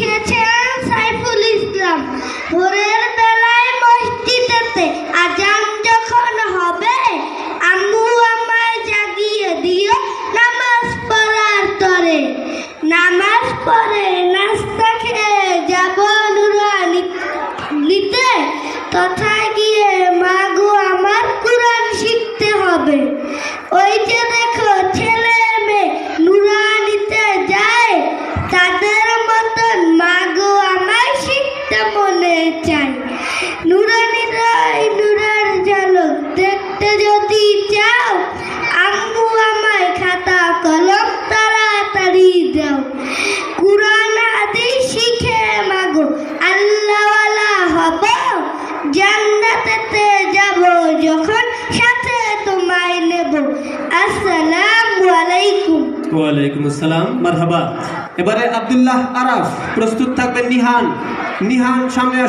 লিখেছেন সাইফুল ইসলাম। ভোরের বেলায় মসজিদেতে আজান যখন হবে, আম্মু আমায় জাগিয়ে দিও নামাজ পড়ার তরে। নামাজ পড়ে নাস্তা খেয়ে যাব নুরানি নিতে, তথায় গিয়ে মা গো আমার কুরআন শিখতে হবে। ওই যে দেখো ছেলে মেয়ে নুরানিতে যায়, তাদের মতন মা গো আমায় শিখতে মনে চায়। নুরানিরাই নূরের ঝলক দেখতে যদি চাও, আম্মু আমায় খাতা কলম তাড়াতাড়ি দাও। কুরআন হাদিস শিখে মা গো আল্লাহওয়ালা হব, জান্নাতেতে যাব যখন সাথে তোমায় নেব। আসসালামু আলাইকুম। ওয়ালাইকুম আসসালাম, মারহাবা। এবারে আব্দুল্লাহ আরাফ প্রস্তুত থাকবেন। নিহান সামনে আসুন।